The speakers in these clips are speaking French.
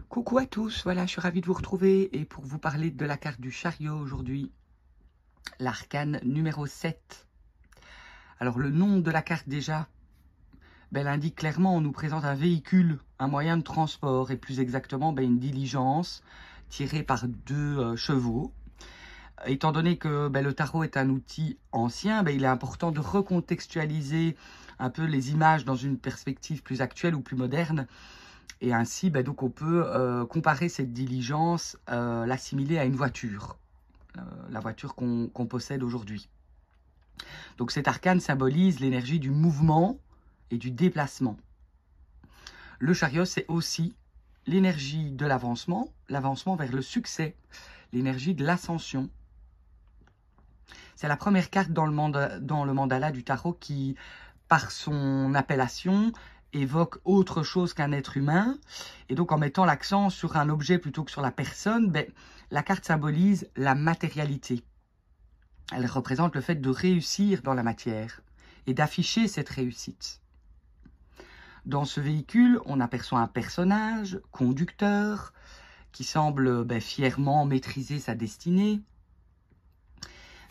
Coucou à tous, voilà, je suis ravie de vous retrouver et pour vous parler de la carte du chariot aujourd'hui, l'arcane numéro 7. Alors le nom de la carte déjà, elle indique clairement, on nous présente un véhicule, un moyen de transport et plus exactement une diligence tirée par deux chevaux. Étant donné que le tarot est un outil ancien, il est important de recontextualiser un peu les images dans une perspective plus actuelle ou plus moderne. Et ainsi, donc on peut comparer cette diligence, l'assimiler à une voiture, la voiture qu'on possède aujourd'hui. Donc cet arcane symbolise l'énergie du mouvement et du déplacement. Le chariot, c'est aussi l'énergie de l'avancement vers le succès, l'énergie de l'ascension. C'est la première carte dans le mandala du tarot qui, par son appellation, évoque autre chose qu'un être humain. Et donc, en mettant l'accent sur un objet plutôt que sur la personne, la carte symbolise la matérialité. Elle représente le fait de réussir dans la matière et d'afficher cette réussite. Dans ce véhicule, on aperçoit un personnage, conducteur, qui semble fièrement maîtriser sa destinée,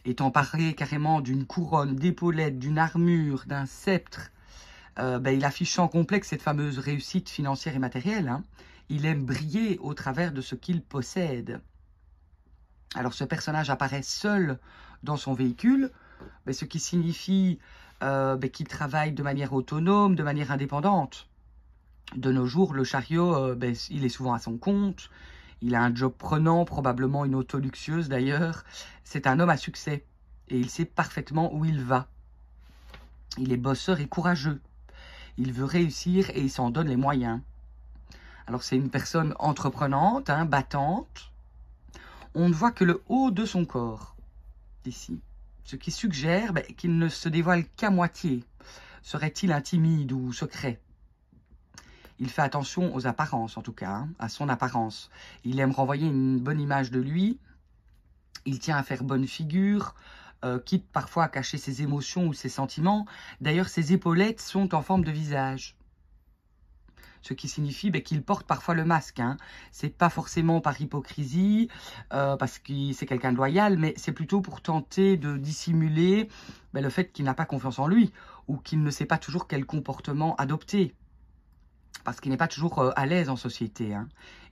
étant paré carrément d'une couronne, d'épaulettes, d'une armure, d'un sceptre. Il affiche sans complexe cette fameuse réussite financière et matérielle. Il aime briller au travers de ce qu'il possède. Alors ce personnage apparaît seul dans son véhicule, ce qui signifie qu'il travaille de manière autonome, de manière indépendante. De nos jours, le chariot, il est souvent à son compte. Il a un job prenant, probablement une auto luxueuse d'ailleurs. C'est un homme à succès et il sait parfaitement où il va. Il est bosseur et courageux. Il veut réussir et il s'en donne les moyens. Alors c'est une personne entreprenante, battante. On ne voit que le haut de son corps, ici. Ce qui suggère qu'il ne se dévoile qu'à moitié. Serait-il intimide ou secret? Il fait attention aux apparences, en tout cas, à son apparence. Il aime renvoyer une bonne image de lui. Il tient à faire bonne figure, quitte parfois à cacher ses émotions ou ses sentiments. D'ailleurs, ses épaulettes sont en forme de visage. Ce qui signifie qu'il porte parfois le masque. C'est pas forcément par hypocrisie, parce que c'est quelqu'un de loyal, mais c'est plutôt pour tenter de dissimuler le fait qu'il n'a pas confiance en lui, ou qu'il ne sait pas toujours quel comportement adopter. Parce qu'il n'est pas toujours à l'aise en société.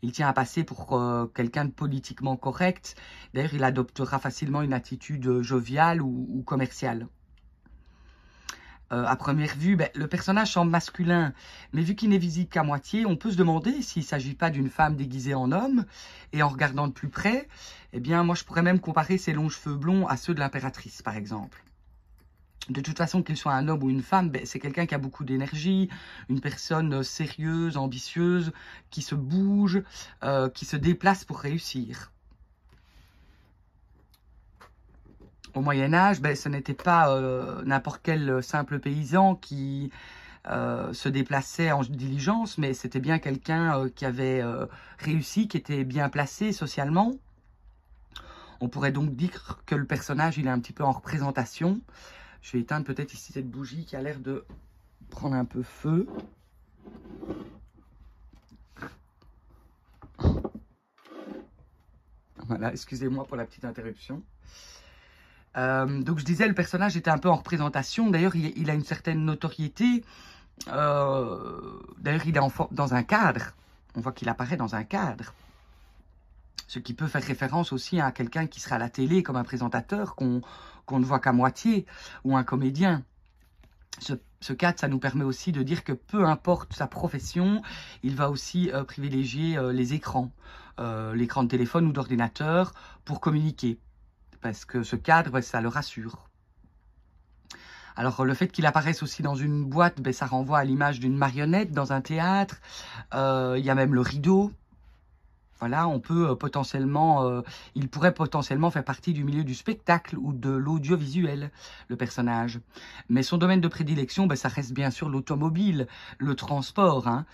Il tient à passer pour quelqu'un de politiquement correct. D'ailleurs, il adoptera facilement une attitude joviale ou commerciale. À première vue, le personnage semble masculin, mais vu qu'il n'est visible qu'à moitié, on peut se demander s'il ne s'agit pas d'une femme déguisée en homme. Et en regardant de plus près, moi je pourrais même comparer ses longs cheveux blonds à ceux de l'impératrice, par exemple. De toute façon, qu'il soit un homme ou une femme, c'est quelqu'un qui a beaucoup d'énergie, une personne sérieuse, ambitieuse, qui se bouge, qui se déplace pour réussir. Au Moyen-Âge, ce n'était pas n'importe quel simple paysan qui se déplaçait en diligence, mais c'était bien quelqu'un qui avait réussi, qui était bien placé socialement. On pourrait donc dire que le personnage, il est un petit peu en représentation. Je vais éteindre peut-être ici cette bougie qui a l'air de prendre un peu feu. Voilà, excusez-moi pour la petite interruption. Donc je disais, le personnage était un peu en représentation. D'ailleurs, il a une certaine notoriété. D'ailleurs, il est dans un cadre. On voit qu'il apparaît dans un cadre. Ce qui peut faire référence aussi à quelqu'un qui sera à la télé comme un présentateur qu'on ne voit qu'à moitié, ou un comédien. Ce cadre, ça nous permet aussi de dire que peu importe sa profession, il va aussi privilégier les écrans, l'écran de téléphone ou d'ordinateur pour communiquer. Parce que ce cadre, ça le rassure. Alors, le fait qu'il apparaisse aussi dans une boîte, ça renvoie à l'image d'une marionnette dans un théâtre. Il y a même le rideau. Voilà, on peut potentiellement, il pourrait potentiellement faire partie du milieu du spectacle ou de l'audiovisuel, le personnage. Mais son domaine de prédilection, ça reste bien sûr l'automobile, le transport.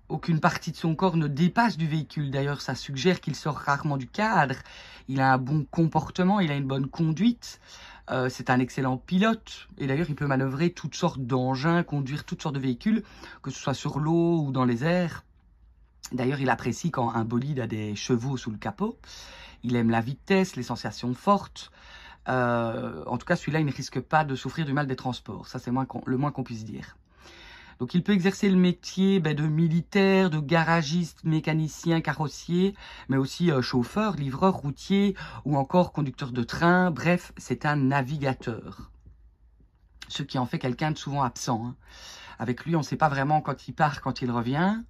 Aucune partie de son corps ne dépasse du véhicule. D'ailleurs, ça suggère qu'il sort rarement du cadre. Il a un bon comportement, il a une bonne conduite. C'est un excellent pilote. Et d'ailleurs, il peut manœuvrer toutes sortes d'engins, conduire toutes sortes de véhicules, que ce soit sur l'eau ou dans les airs. D'ailleurs, il apprécie quand un bolide a des chevaux sous le capot. Il aime la vitesse, les sensations fortes. En tout cas, celui-là, il ne risque pas de souffrir du mal des transports. Ça, c'est le moins qu'on puisse dire. Donc, il peut exercer le métier de militaire, de garagiste, mécanicien, carrossier, mais aussi chauffeur, livreur, routier ou encore conducteur de train. Bref, c'est un navigateur. Ce qui en fait quelqu'un de souvent absent. Hein. Avec lui, on ne sait pas vraiment quand il part, quand il revient.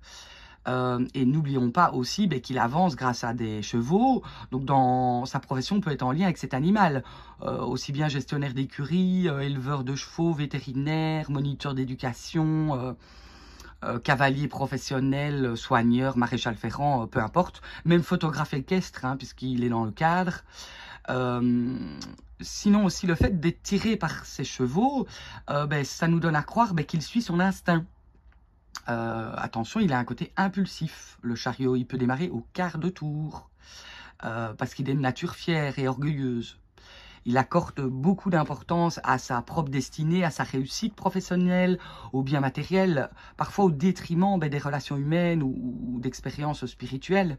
Et n'oublions pas aussi qu'il avance grâce à des chevaux. Donc, dans sa profession peut être en lien avec cet animal. Aussi bien gestionnaire d'écurie, éleveur de chevaux, vétérinaire, moniteur d'éducation, cavalier professionnel, soigneur, maréchal ferrant, peu importe. Même photographe équestre, hein, puisqu'il est dans le cadre. Sinon aussi, le fait d'être tiré par ses chevaux, ça nous donne à croire qu'il suit son instinct. Attention, il a un côté impulsif. Le chariot, il peut démarrer au quart de tour. Parce qu'il est de nature fière et orgueilleuse. Il accorde beaucoup d'importance à sa propre destinée, à sa réussite professionnelle, au bien matériel, parfois au détriment des relations humaines ou d'expériences spirituelles.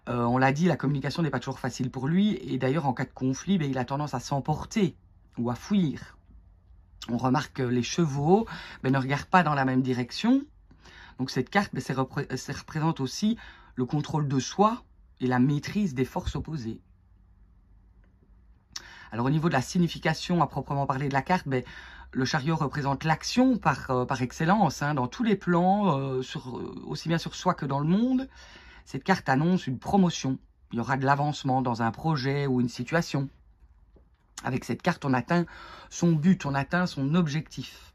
On l'a dit, la communication n'est pas toujours facile pour lui. Et d'ailleurs, en cas de conflit, il a tendance à s'emporter ou à fuir. On remarque que les chevaux ne regardent pas dans la même direction. Donc cette carte, ça représente aussi le contrôle de soi et la maîtrise des forces opposées. Alors au niveau de la signification à proprement parler de la carte, le chariot représente l'action par excellence, hein, dans tous les plans, aussi bien sur soi que dans le monde. Cette carte annonce une promotion. Il y aura de l'avancement dans un projet ou une situation. Avec cette carte, on atteint son but, on atteint son objectif.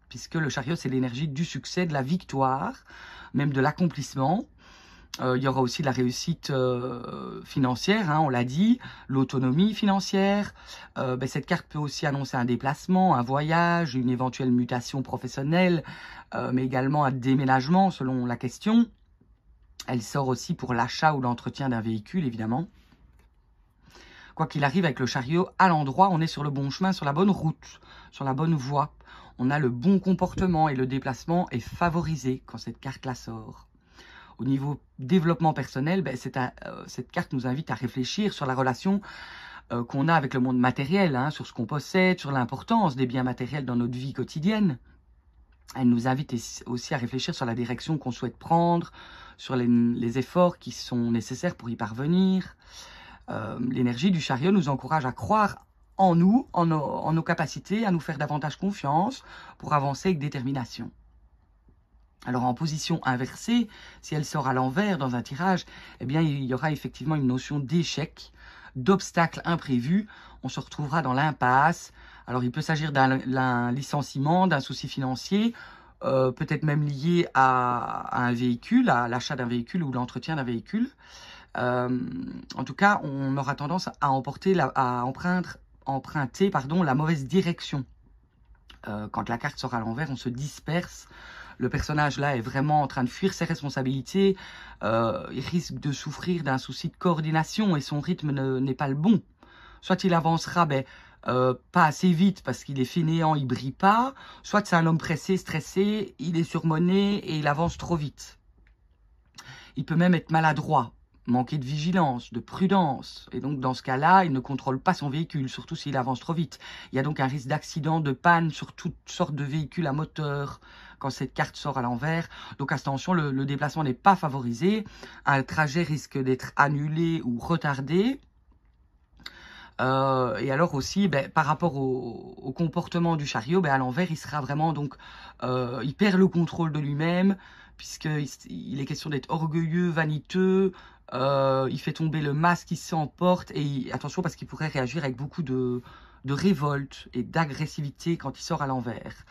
Puisque le chariot, c'est l'énergie du succès, de la victoire, même de l'accomplissement. Il y aura aussi de la réussite financière, hein, on l'a dit, l'autonomie financière. Cette carte peut aussi annoncer un déplacement, un voyage, une éventuelle mutation professionnelle, mais également un déménagement selon la question. Elle sort aussi pour l'achat ou l'entretien d'un véhicule, évidemment. Quoi qu'il arrive avec le chariot, à l'endroit, on est sur le bon chemin, sur la bonne route, sur la bonne voie. On a le bon comportement et le déplacement est favorisé quand cette carte la sort. Au niveau développement personnel, cette carte nous invite à réfléchir sur la relation qu'on a avec le monde matériel, hein, sur ce qu'on possède, sur l'importance des biens matériels dans notre vie quotidienne. Elle nous invite aussi à réfléchir sur la direction qu'on souhaite prendre, sur les efforts qui sont nécessaires pour y parvenir. L'énergie du chariot nous encourage à croire en nous, en nos capacités, à nous faire davantage confiance pour avancer avec détermination. Alors en position inversée, si elle sort à l'envers dans un tirage, il y aura effectivement une notion d'échec, d'obstacle imprévu. On se retrouvera dans l'impasse. Alors il peut s'agir d'un licenciement, d'un souci financier, peut-être même lié à un véhicule, à l'achat d'un véhicule ou l'entretien d'un véhicule. En tout cas, on aura tendance à emprunter la mauvaise direction. Quand la carte sort à l'envers, on se disperse. Le personnage là est vraiment en train de fuir ses responsabilités. Il risque de souffrir d'un souci de coordination et son rythme n'est pas le bon. Soit il avancera pas assez vite parce qu'il est fainéant, il brille pas. Soit c'est un homme pressé, stressé, il est surmené et il avance trop vite. Il peut même être maladroit, manquer de vigilance, de prudence. Et donc, dans ce cas-là, il ne contrôle pas son véhicule, surtout s'il avance trop vite. Il y a donc un risque d'accident, de panne sur toutes sortes de véhicules à moteur quand cette carte sort à l'envers. Donc, attention, le déplacement n'est pas favorisé. Un trajet risque d'être annulé ou retardé. Et alors aussi, par rapport au comportement du chariot, à l'envers, il sera vraiment donc, il perd le contrôle de lui-même, puisqu'il est question d'être orgueilleux, vaniteux, il fait tomber le masque, il s'emporte, et attention parce qu'il pourrait réagir avec beaucoup de révolte et d'agressivité quand il sort à l'envers.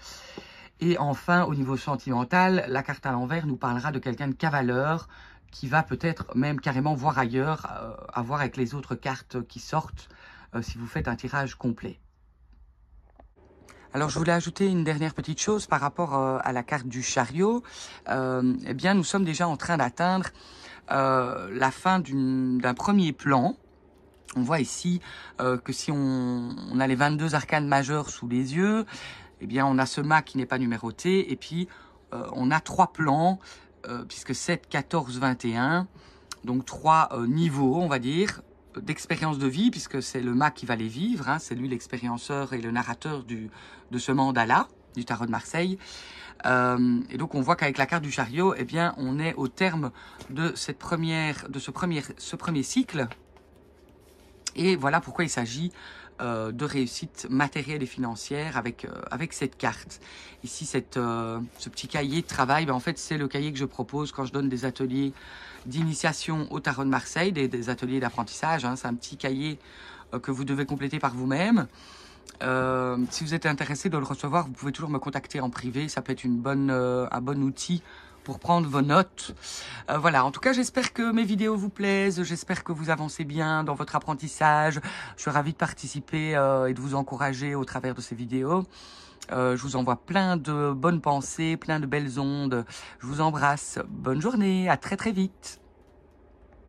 Et enfin, au niveau sentimental, la carte à l'envers nous parlera de quelqu'un de cavaleur, qui va peut-être même carrément voir ailleurs, à voir avec les autres cartes qui sortent, si vous faites un tirage complet. Alors, je voulais ajouter une dernière petite chose par rapport à la carte du chariot. Nous sommes déjà en train d'atteindre la fin d'un premier plan. On voit ici que si on a les 22 arcanes majeures sous les yeux, on a ce mât qui n'est pas numéroté, et puis on a 3 plans puisque 7, 14, 21, donc 3 niveaux, on va dire, d'expérience de vie, puisque c'est le mag qui va les vivre, hein, c'est lui l'expérienceur et le narrateur de ce mandat-là, du tarot de Marseille. Et donc on voit qu'avec la carte du chariot, eh bien, on est au terme de ce premier cycle. Et voilà pourquoi il s'agit de réussite matérielle et financière avec cette carte. Ici, ce petit cahier de travail, ben, en fait, c'est le cahier que je propose quand je donne des ateliers d'initiation au tarot de Marseille, des ateliers d'apprentissage. Hein, c'est un petit cahier que vous devez compléter par vous-même. Si vous êtes intéressé de le recevoir, vous pouvez toujours me contacter en privé. Ça peut être un bon outil pour prendre vos notes. Voilà, en tout cas, j'espère que mes vidéos vous plaisent. J'espère que vous avancez bien dans votre apprentissage. Je suis ravie de participer et de vous encourager au travers de ces vidéos. Je vous envoie plein de bonnes pensées, plein de belles ondes. Je vous embrasse. Bonne journée, à très très vite.